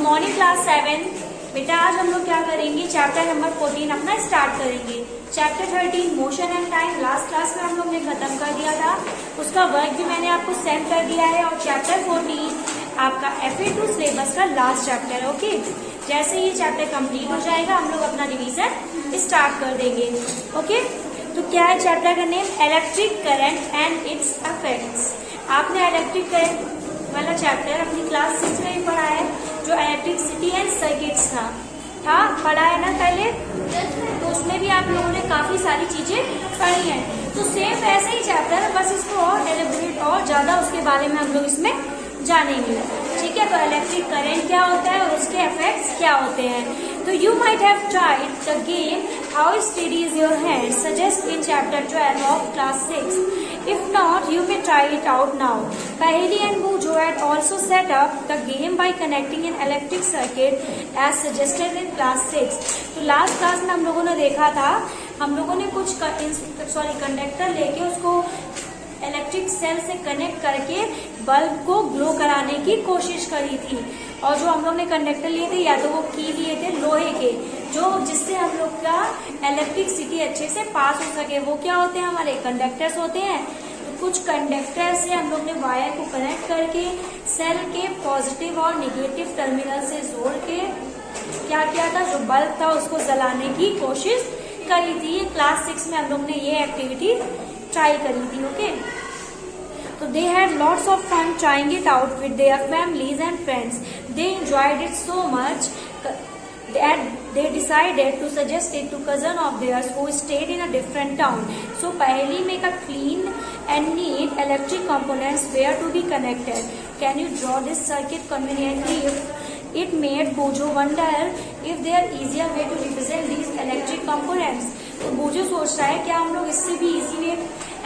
Morning class 7। बेटा आज हम लोग क्या करेंगे, चैप्टर नंबर 14 अपना स्टार्ट करेंगे। Chapter 13 motion and time last class में हम लोग ने खत्म कर दिया था, उसका वर्क भी मैंने आपको सेंड कर दिया है। और चैप्टर 14 आपका FA2 सिलेबस का लास्ट चैप्टर है। ओके, जैसे ही चैप्टर कंप्लीट हो जाएगा हम लोग अपना रिवीजन स्टार्ट कर देंगे। ओके, तो क्या है चैप्टर का name, electric current and it's effects. आपने इलेक्ट्रिक करंट वाला चैप्टर अपनी क्लास 6 में ही पढ़ा है, जो इलेक्ट्रिसिटी एंड सर्किट्स था पढ़ा है ना पहले, तो उसमें भी आप लोगों ने काफी सारी चीजें पढ़ी हैं। तो सेम ऐसा ही चैप्टर है, बस इसको और एलिब्रेट और ज्यादा उसके बारे में हम लोग इसमें जानेंगे। ठीक है, तो इलेक्ट्रिक करंट क्या होता है और उसके इफेक्ट्स क्या होते हैं। तो you might have tried the game how study is your hand suggest in chapter 12 of class 6. If not, you may try it out now. Paheli and Bujo had also set up the game by connecting an electric circuit as suggested in class 6. तो last class में हम लोगों ने देखा था, हम लोगों ने कुछ कंडक्टर लेके उसको इलेक्ट्रिक सेल से कनेक्ट करके बल्ब को ग्लो कराने की कोशिश करी थी। और जो हम लोग ने कंडक्टर लिए थे, या तो वो की लिए थे लोहे के, जो जिससे हम लोग का इलेक्ट्रिसिटी अच्छे से पास हो सके, वो क्या होते हैं, हमारे कंडक्टर्स होते हैं। तो कुछ कंडक्टर से हम लोग ने वायर को कनेक्ट करके सेल के पॉजिटिव और निगेटिव टर्मिनल से जोड़ के क्या किया था, जो बल्ब था उसको जलाने की कोशिश करी थी। ये क्लास 6 में हम लोग ने ये एक्टिविटी ट्राई करी थी। Okay, so they had lots of fun trying it out with their families and friends. They enjoyed it so much that they decided to suggest it to cousin of theirs who stayed in a different town. So Paheli make a clean and neat electric components were to be connected. Can you draw this circuit conveniently? If it made Bojo wonder if there are easier way to represent these electric components. तो बोझो सोच रहा है क्या हम लोग इससे भी easy way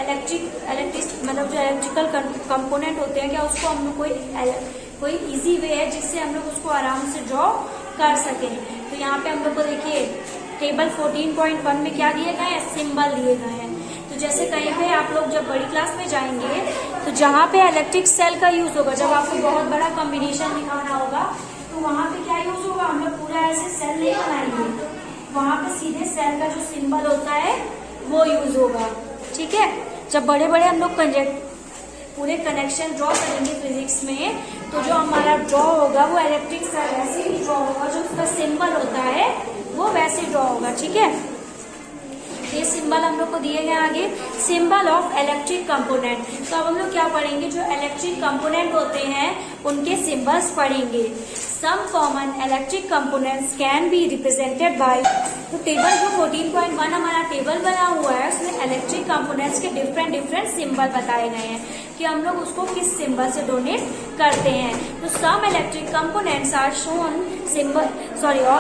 electric मतलब जो इलेक्ट्रिकल कंपोनेंट होते हैं, क्या उसको हम लोग कोई इजी वे है जिससे हम लोग उसको आराम से ड्रॉ कर सकें। तो यहाँ पे हम लोग को देखिए टेबल 14.1 में क्या दिए गए हैं, सिंबल दिए गए हैं। तो जैसे कहीं पे आप लोग जब बड़ी क्लास में जाएंगे तो जहाँ पे इलेक्ट्रिक सेल का यूज होगा, जब आपको बहुत बड़ा कॉम्बिनेशन दिखाना होगा तो वहाँ पे क्या यूज होगा, हम लोग पूरा ऐसे सेल नहीं बनाएंगे, वहां पे सीधे सेल का जो सिंबल होता है वो यूज होगा। ठीक है, जब बड़े बड़े हम लोग पूरे कनेक्शन ड्रॉ करेंगे फिजिक्स में, तो जो हमारा ड्रॉ होगा वो इलेक्ट्रिक सेल वैसे ही ड्रॉ होगा, जो उसका सिंबल होता है वो वैसे ड्रॉ होगा। ठीक है, ये सिंबल हम लोग को दिए गए आगे, सिंबल ऑफ इलेक्ट्रिक कंपोनेंट। तो अब हम लोग क्या पढ़ेंगे, जो इलेक्ट्रिक कंपोनेंट होते हैं उनके सिंबल्स पढ़ेंगे। Some common electric components can be represented by. तो टेबल जो 14.1 हमारा टेबल बना हुआ है, उसमें इलेक्ट्रिक कंपोनेंट्स के डिफरेंट सिंबल बताए गए हैं कि हम लोग उसको किस सिंबल से डोनेट करते हैं। तो some electric components are shown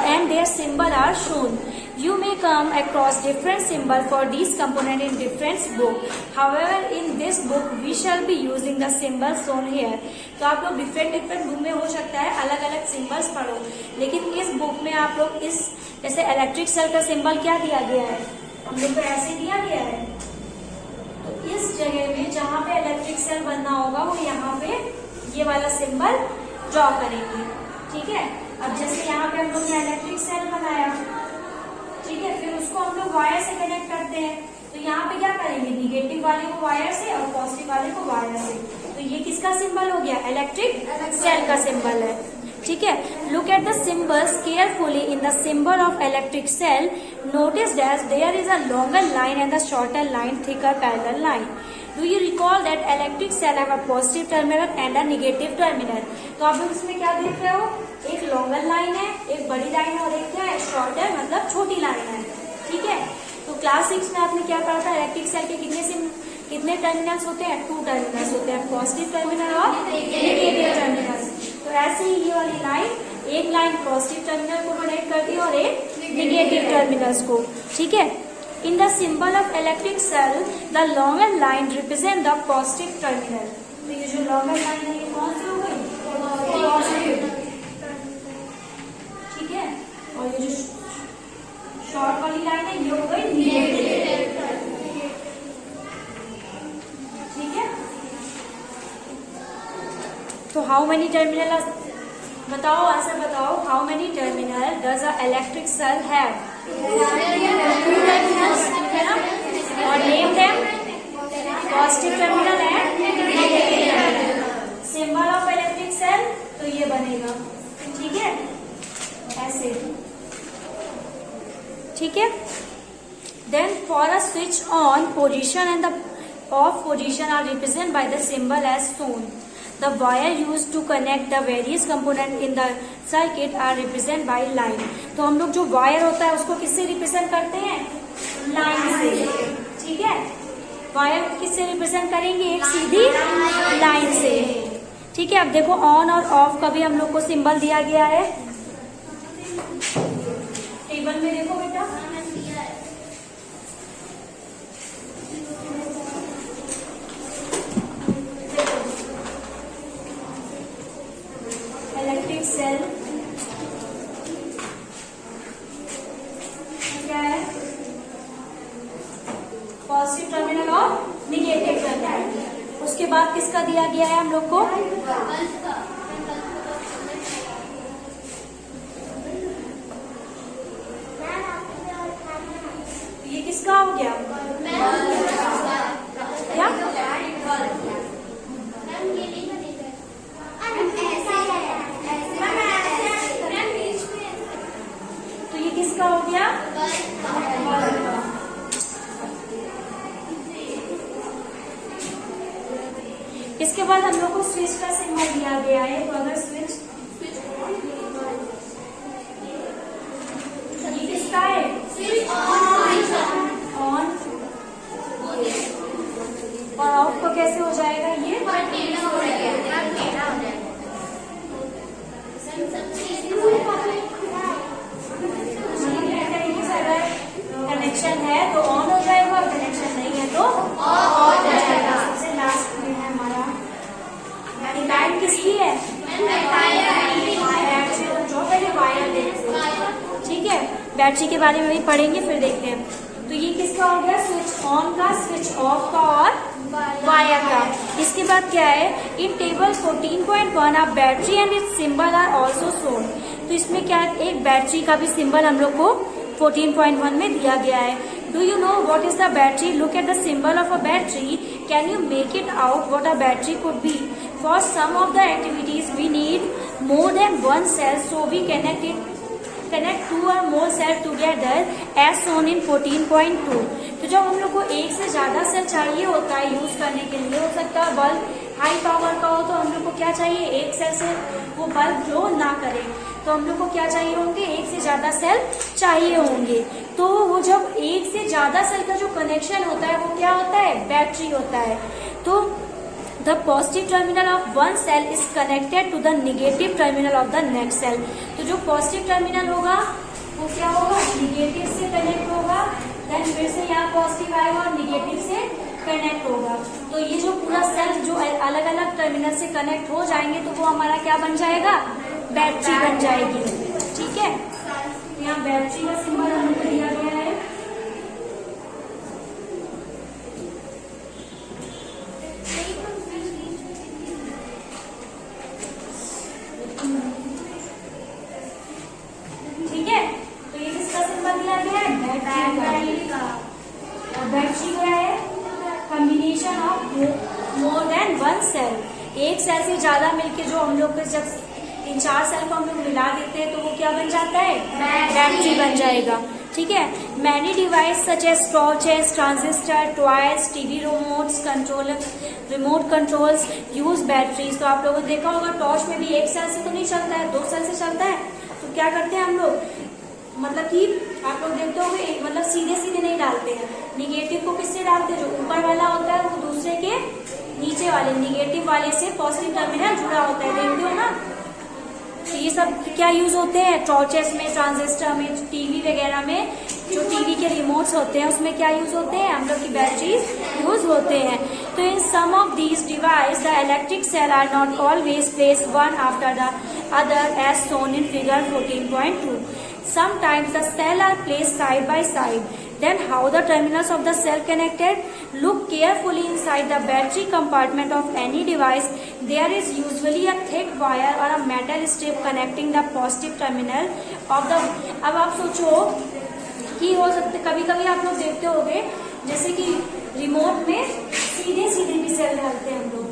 and their symbol are shown. You may come across different symbol for these component in different book. However, in this book we shall be using the symbols shown here. तो आप लोग different book में हो सकता है अलग अलग symbols पढ़ो, लेकिन इस बुक में आप लोग इस जैसे इलेक्ट्रिक सेल का सिंबल क्या दिया गया है, हम लोग को ऐसे दिया गया है। तो इस जगह में जहाँ पे इलेक्ट्रिक सेल बनना होगा वो यहाँ पे ये वाला सिंबल ड्रॉ करेंगे। ठीक है, अब जैसे यहाँ पे हम लोग ने इलेक्ट्रिक सेल बनाया, ठीक है, फिर उसको हम लोग वायर से कनेक्ट करते हैं। तो यहाँ पे क्या करेंगे, निगेटिव वाले को वायर से और पॉजिटिव वाले को वायर से। तो ये किसका सिंबल हो गया, इलेक्ट्रिक सेल का सिंबल है। ठीक है, look at the symbols carefully in the symbol of electric cell. Notice that there is a longer line and the shorter line, thicker parallel line. Do you recall that electric cell have a positive terminal and a negative terminal? तो आप लोग इसमें क्या देख रहे हो, एक longer line है, एक बड़ी लाइन है, और एक क्या है, शॉर्टर मतलब छोटी लाइन है। ठीक है, तो क्लास 6 में आपने क्या पढ़ा था, इलेक्ट्रिक सेल के कितने टर्मिनल्स होते हैं, 2 टर्मिनल्स होते हैं, पॉजिटिव टर्मिनल और नेगेटिव टर्मिनल। तो ऐसे ही ये वाली लाइन, एक लाइन पॉजिटिव टर्मिनल को कनेक्ट करती है और एक नेगेटिव टर्मिनल्स को। ठीक है, in the symbol of electric cell the longer line represent the positive terminal. तो ये जो longer line है ये कौन सी हो गई, पॉजिटिव। ठीक है, और ये जो शॉर्ट वाली लाइन है ये हो गई नेगेटिव। ठीक है, तो how many terminal बताओ, आंसर बताओ। How many terminal does a electric cell have? 2 terminals, है ना? और name them, positive terminal and negative terminal. Symbol of electric cell तो ये बनेगा, ठीक है, ऐसे, ठीक है। Then for a switch on, position and the off position are represent by the symbol as shown. The wire used to connect the various component in the circuit are represented by line। तो हम लोग जो wire होता है उसको किससे represent करते हैं? लाइन से, ठीक है। वायर किससे रिप्रेजेंट करेंगे? एक सीधी लाइन से, ठीक है। अब देखो ऑन और ऑफ का भी हम लोग को सिंबल दिया गया है टेबल में, देखो बेटा। इलेक्ट्रिक सेल क्या है? पॉजिटिव टर्मिनल और निगेटिव टर्मिनल। उसके बाद किसका दिया गया है हम लोग को? ये किसका हो गया? क्या? तो ये किसका हो गया? इसके बाद हम लोग को स्विच का सिग्नल दिया गया है। तो अगर स्विच, ये किसका है? Switch on. और ऑफ को कैसे हो जाएगा? ये कनेक्शन है तो ऑन हो जाएगा, कनेक्शन नहीं है तो ऑफ हो जाएगा। सबसे लास्ट में है हमारा टाइम किसकी है? जो पहले वायर देखते हैं, ठीक है। बैटरी के बारे में भी पढ़ेंगे, फिर देखते हैं। तो ये किसका हो गया? स्विच ऑन का, स्विच ऑफ का और वायर का। इसके बाद क्या है? इन टेबल 14.1 आप battery and its symbol are also shown. तो इसमें क्या है? एक बैटरी का भी सिंबल हम लोग को 14.1 में दिया गया है। Do you know what is the battery? Look at the symbol of a battery. Can you make it out what a battery could be? For some of the activities we need more than one cell, so we connect 2 or more cells together as shown in 14.2। तो जब हम लोग को एक से ज्यादा cell चाहिए होता है यूज करने के लिए, हो सकता है बल्ब हाई पावर का हो, तो हम लोग को क्या चाहिए? एक सेल से वो बल्ब ग्लो ना करे, तो हम लोग को क्या चाहिए होंगे? एक से ज्यादा सेल चाहिए होंगे। तो वो जब एक से ज्यादा सेल का जो कनेक्शन होता है वो क्या होता है? बैटरी होता है। तो the positive terminal of one cell is connected to the negative terminal of the next cell. तो जो पॉजिटिव टर्मिनल होगा वो क्या होगा? निगेटिव से कनेक्ट होगा, देन फिर से यहाँ पॉजिटिव आएगा और निगेटिव से कनेक्ट होगा। तो ये जो पूरा सेल जो अलग अलग टर्मिनल से कनेक्ट हो जाएंगे तो वो हमारा क्या बन जाएगा? बैटरी बन जाएगी, ठीक है। यहाँ बैटरी का सिंबल हमको दिया गया है। ठीक है, तो ये किसका सिंबल दिया गया है? बैटरी का। बैटरी क्या है? Combination of more than one cell. एक सेल से ज्यादा मिलके जो हम लोग जब 3-4 सेल को हम लोग मिला देते हैं तो वो क्या बन जाता है? बैटरी बन जाएगा, ठीक है। Many device such as torches, transistor, toys, TV remote controls use batteries. तो आप लोगों ने देखा होगा टॉर्च में भी एक सेल से तो नहीं चलता है, 2 सेल से चलता है। तो क्या करते हैं हम लोग? मतलब कि आप लोग देखते होंगे, मतलब सीधे सीधे नहीं डालते हैं। निगेटिव को किससे डालते हैं? जो ऊपर वाला होता है वो दूसरे के नीचे वाले निगेटिव वाले से पॉजिटिव टर्मिनल जुड़ा होता है, देखते हो ना। तो ये सब क्या यूज होते हैं? टॉर्चेस में, ट्रांजिस्टर में, टीवी वगैरह में जो टीवी के रिमोट्स होते हैं उसमें क्या यूज होते हैं? हम लोग की बैटरीज यूज होते हैं। तो in some of these device the electric cell are not always place one after the other as shown in figure 14.2। Sometimes the cell are placed side by side. Then how the terminals of the cell connected? Look carefully inside the battery compartment of any device. there is usually a thick wire or a metal strip connecting the positive terminal of the। अब आप सोचो कि हो सकते कभी कभी आप लोग देखते होंगे जैसे कि रिमोट में सीधे सीधे भी सेल डालते हैं हम लोग,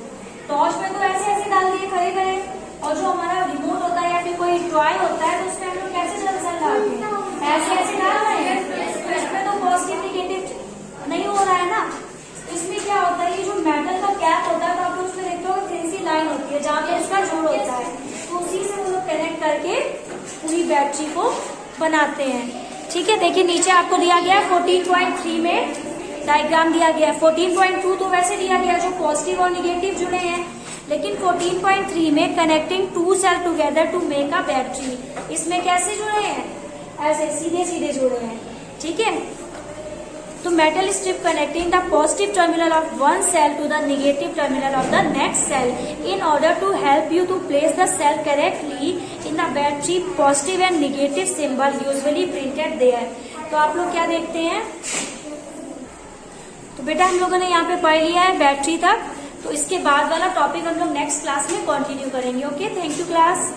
टॉर्च में तो ऐसे ऐसे डाल दिए खड़े खड़े, और जो हमारा रिमोट होता है या फिर कोई टॉय होता है तो उसमें हम लोग कैसे सेल डालते हैं, ऐसे ऐसे डाल रहे हैं, तो इसमें तो पॉजिटिव निगेटिव नहीं हो रहा है ना। इसमें क्या होता है, ये जो मेटल का कैप होता है तो आप लोग उसमें देखते हो थिन सी लाइन होती है जहाँ पे उसका जोड़ होता है, तो उसी से वो लोग कनेक्ट करके पूरी बैटरी को बनाते हैं। ठीक है, देखिए नीचे आपको दिया गया है 14.3 में डायग्राम दिया गया है। 14.2 तो वैसे दिया गया जो पॉजिटिव और निगेटिव जुड़े हैं, लेकिन 14.3 में connecting two cell together to make a battery, इसमें कैसे जुड़े हैं, ऐसे सीधे सीधे जुड़े हैं। ठीक है, तो metal strip connecting the positive terminal of one cell to the negative terminal of the next cell in order to help you to place the cell correctly in the battery, positive and negative symbol usually printed there. तो आप लोग क्या देखते हैं, तो बेटा हम लोगों ने यहाँ पे पढ़ लिया है बैटरी तक, तो इसके बाद वाला टॉपिक हम लोग नेक्स्ट क्लास में कंटिन्यू करेंगे। Okay, thank you class.